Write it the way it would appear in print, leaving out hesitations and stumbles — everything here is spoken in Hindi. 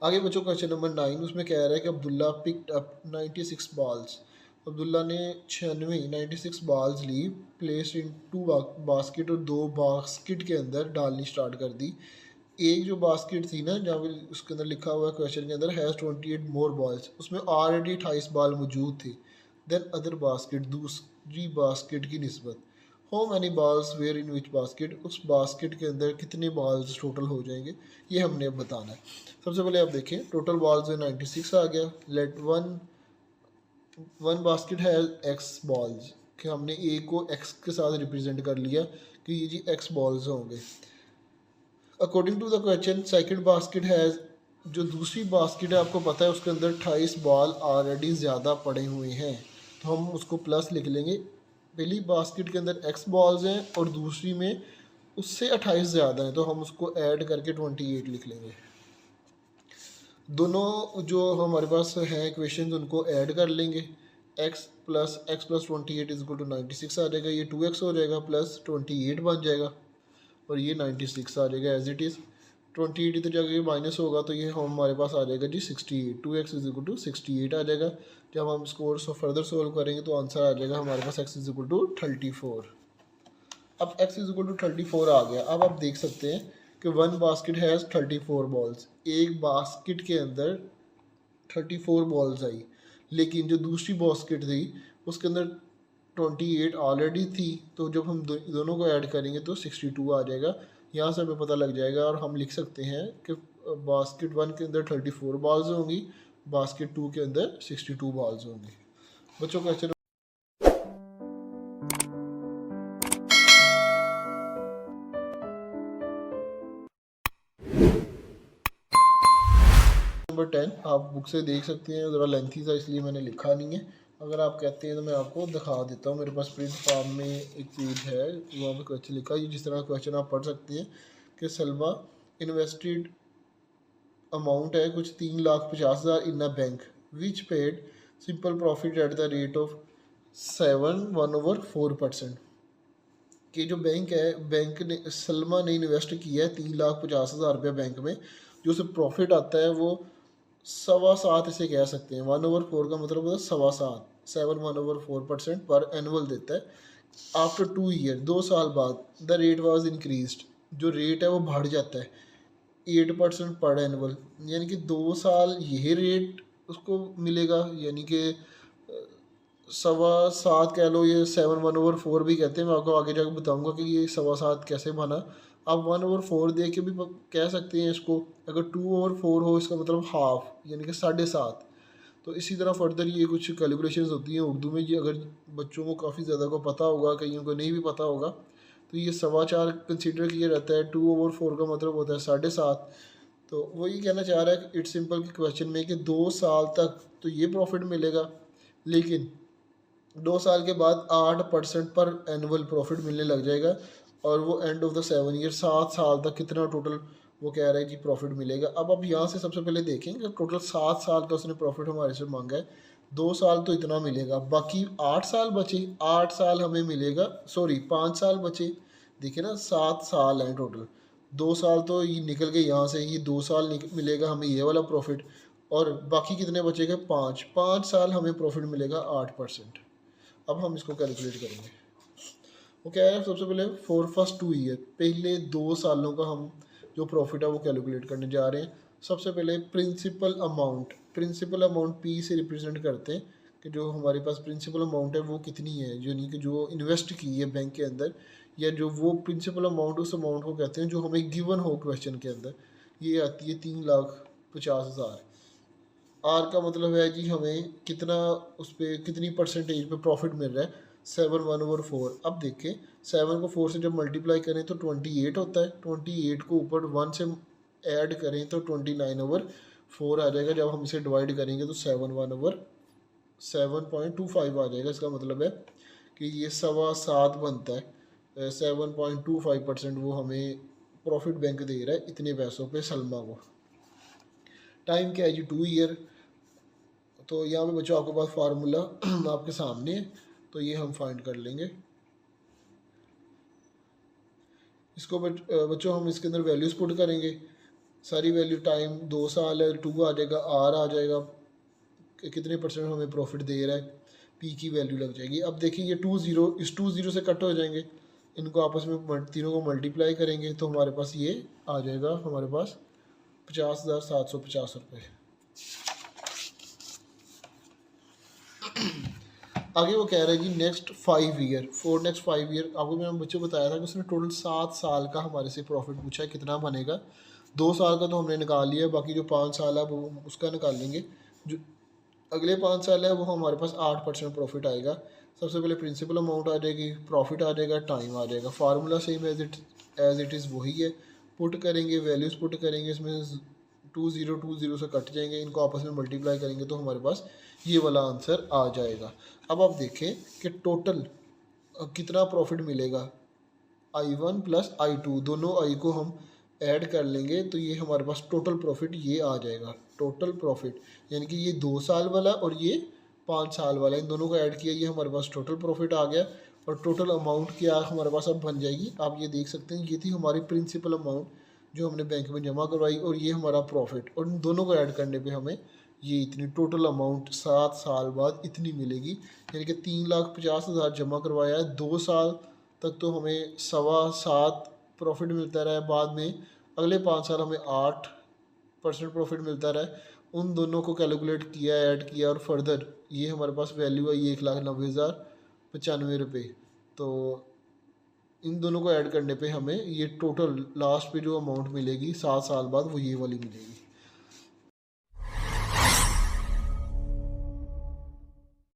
आगे बच्चों क्वेश्चन नंबर 9, उसमें कह रहा है कि Abdullah picked up 96 balls. Abdullah ने 96 बॉल्स ली, प्लेस इन 2 बास्केट, और 2 बास्केट के अंदर डालनी स्टार्ट कर दी। एक जो बास्केट थी ना, जहाँ पे उसके अंदर लिखा हुआ है क्वेश्चन के अंदर हैज़ 28 मोर बॉल्स, उसमें ऑलरेडी 28 बॉल मौजूद थे। देन अदर बास्केट, दूसरी बास्केट की निस्बत। How many balls were in which basket, उस बास्केट के अंदर कितने बॉल्स टोटल हो जाएंगे, ये हमने अब बताना है। सबसे पहले आप देखें, टोटल बॉल्स है 96 आ गया। लेट वन बास्केट है एक्स बॉल्स, कि हमने ए को एक्स के साथ रिप्रेजेंट कर लिया कि ये जी एक्स बॉल्स होंगे। According to the question second basket है, जो दूसरी बास्केट है आपको पता है उसके अंदर 28 बॉल ऑलरेडी ज़्यादा पड़े हुए हैं, तो हम उसको प्लस लिख लेंगे। पहली बास्केट के अंदर एक्स बॉल्स हैं और दूसरी में उससे 28 ज़्यादा हैं, तो हम उसको ऐड करके 28 लिख लेंगे। दोनों जो हमारे पास हैं इक्वेशन उनको ऐड कर लेंगे। x plus 28 is equal to 96 आ जाएगा, ये 2x हो जाएगा, प्लस 28 बन जाएगा और ये 96 आ जाएगा एज इट इज़। 28 इधर जाके माइनस होगा तो ये हमारे पास आ जाएगा जी 68, 2x इज इक्वल टू 68 आ जाएगा। जब हम इसको फर्दर सोल्व करेंगे तो आंसर आ जाएगा हमारे पास x इज इक्वल टू 34। अब x इज इक्वल टू 34 आ गया। अब आप देख सकते हैं कि वन बास्केट हैज़ 34 बॉल्स, एक बास्केट के अंदर 34 बॉल्स आई, लेकिन जो दूसरी बास्केट थी उसके अंदर 28 ऑलरेडी थी, तो जब हम दोनों को ऐड करेंगे तो 62 आ जाएगा। यहाँ से हमें पता लग जाएगा और हम लिख सकते हैं कि बास्केट 1 के अंदर 34 बॉल्स होंगी, बास्केट 2 के अंदर 62 बॉल्स होंगी। बच्चों क्वेश्चन नंबर 10 आप बुक से देख सकते हैं, ज़रा लेंथी था इसलिए मैंने लिखा नहीं है। अगर आप कहते हैं तो मैं आपको दिखा देता हूँ। मेरे पास प्रिंट फॉर्म में एक पेज है, वहाँ पे क्वेश्चन लिखा है। जिस तरह क्वेश्चन आप पढ़ सकते हैं कि सलमा इन्वेस्टेड अमाउंट है कुछ 3,50,000 in a bank which paid simple profit at the rate of 7/4%। कि जो बैंक है, बैंक ने सलमा ने इन्वेस्ट किया है 3,50,000 रुपया बैंक में, जो उसे प्रॉफिट आता है वो 7.25 इसे कह सकते हैं। 1/4 का मतलब होता है 7.25, 7/4% पर एनुअल देता है। आफ्टर 2 ईयर, 2 साल बाद, द रेट वॉज इंक्रीज्ड, जो रेट है वो बढ़ जाता है 8% पर एनुअल, यानी कि 2 साल यही रेट उसको मिलेगा, यानी कि 7.25 कह लो, ये 7/4 भी कहते हैं। मैं आपको आगे जाकर बताऊंगा कि ये 7.25 कैसे बना। आप 1/4 दे के भी कह सकते हैं इसको। अगर 2/4 हो इसका मतलब हाफ, यानी कि 7.5। तो इसी तरह फर्दर ये कुछ कैलकुलेशंस होती हैं उर्दू में। ये अगर बच्चों को काफ़ी ज़्यादा को पता होगा, कईयों को नहीं भी पता होगा, तो ये 4.25 कंसिडर किया जाता है। 2/4 का मतलब होता है 7.5। तो वही कहना चाह रहा है कि इट्स सिंपल के क्वेश्चन में कि 2 साल तक तो ये प्रॉफिट मिलेगा, लेकिन 2 साल के बाद 8% पर एनुअल प्रॉफिट मिलने लग जाएगा, और वो एंड ऑफ द 7 ईयर, 7 साल तक कितना टोटल वो कह रहा है कि प्रॉफिट मिलेगा। अब आप यहाँ से सबसे पहले देखें कि टोटल 7 साल का उसने प्रॉफिट हमारे से मांगा है। 2 साल तो इतना मिलेगा, बाकी 8 साल बचे, 8 साल हमें मिलेगा, सॉरी 5 साल बचे। देखिए ना, 7 साल हैं टोटल। 2 साल तो ये निकल के यहाँ से, ये 2 साल मिलेगा हमें ये वाला प्रॉफिट, और बाकी कितने बचेगा, 5 साल हमें प्रॉफिट मिलेगा 8%। अब हम इसको कैलकुलेट करेंगे। वो क्या है, सबसे पहले फॉर फर्स्ट 2 ईयर, पहले 2 सालों का हम जो प्रॉफिट है वो कैलकुलेट करने जा रहे हैं। सबसे पहले principal amount, principal amount P से रिप्रेजेंट करते हैं कि जो हमारे पास प्रिंसिपल अमाउंट है वो कितनी है, यानी कि जो इन्वेस्ट की है बैंक के अंदर, या जो वो प्रिंसिपल अमाउंट, उस अमाउंट को कहते हैं जो हमें गिवन हो क्वेश्चन के अंदर। ये आती है 3,50,000। आर का मतलब है जी हमें कितना, उस पर कितनी परसेंटेज पे प्रॉफिट मिल रहा है, 7/4। अब देखें, 7 को 4 से जब मल्टीप्लाई करें तो 28 होता है, 28 को ऊपर 1 से ऐड करें तो 29/4 आ जाएगा। जब हम इसे डिवाइड करेंगे तो 7/7.25 आ जाएगा। इसका मतलब है कि ये 7.25 बनता है। 7.25% वो हमें प्रॉफिट बैंक दे रहा है इतने पैसों पे सलमा को। टाइम क्या है जी, 2 ईयर। तो यहाँ पे बच्चों आपके पास फार्मूला आपके सामने है, तो ये हम फाइंड कर लेंगे इसको। बच्चों हम इसके अंदर वैल्यूज़ पुट करेंगे। सारी वैल्यू टाइम 2 साल है, 2 आ जाएगा, आर आ जाएगा कि कितने परसेंट हमें प्रॉफिट दे रहा है, पी की वैल्यू लग जाएगी। अब देखिए ये 2 0 इस 2 0 से कट हो जाएंगे, इनको आपस में तीनों को मल्टीप्लाई करेंगे तो हमारे पास ये आ जाएगा, हमारे पास 50,750 रुपये। आगे वो कह रहा है जी next 5 year, for next 5 year. आपको मैंने बच्चों बताया था कि उसने टोटल 7 साल का हमारे से प्रॉफिट पूछा है कितना बनेगा। 2 साल का तो हमने निकाल लिया, बाकी जो 5 साल है वो उसका निकाल लेंगे। जो अगले 5 साल है वो हमारे पास 8% प्रॉफिट आएगा। सबसे पहले प्रिंसिपल अमाउंट आ जाएगी, प्रॉफिट आ जाएगा, टाइम आ जाएगा। Formula same as it is वही है। पुट करेंगे, वैल्यूज़ पुट करेंगे, इसमें 2 0 से कट जाएंगे, इनको आपस में मल्टीप्लाई करेंगे तो हमारे पास ये वाला आंसर आ जाएगा। अब आप देखें कि टोटल कितना प्रॉफिट मिलेगा। I1 प्लस I2 दोनों आई को हम ऐड कर लेंगे तो ये हमारे पास टोटल प्रॉफिट ये आ जाएगा। टोटल प्रॉफिट यानी कि ये 2 साल वाला और ये 5 साल वाला, इन दोनों को ऐड किया, ये हमारे पास टोटल प्रॉफिट आ गया। और टोटल अमाउंट क्या हमारे पास अब बन जाएगी, आप ये देख सकते हैं, ये थी हमारी प्रिंसिपल अमाउंट जो हमने बैंक में जमा करवाई, और ये हमारा प्रॉफिट, और इन दोनों को ऐड करने पे हमें ये इतनी टोटल अमाउंट 7 साल बाद इतनी मिलेगी। यानी कि 3,50,000 जमा करवाया है, 2 साल तक तो हमें 7.25 प्रॉफिट मिलता रहा है, बाद में अगले 5 साल हमें 8% प्रॉफिट मिलता रहा है। उन दोनों को कैलकुलेट किया, ऐड किया, और फर्दर ये हमारे पास वैल्यू आई 1,90,095 रुपये। तो इन दोनों को ऐड करने पे हमें ये टोटल लास्ट पे जो अमाउंट मिलेगी 7 साल बाद वो ये वाली मिलेगी।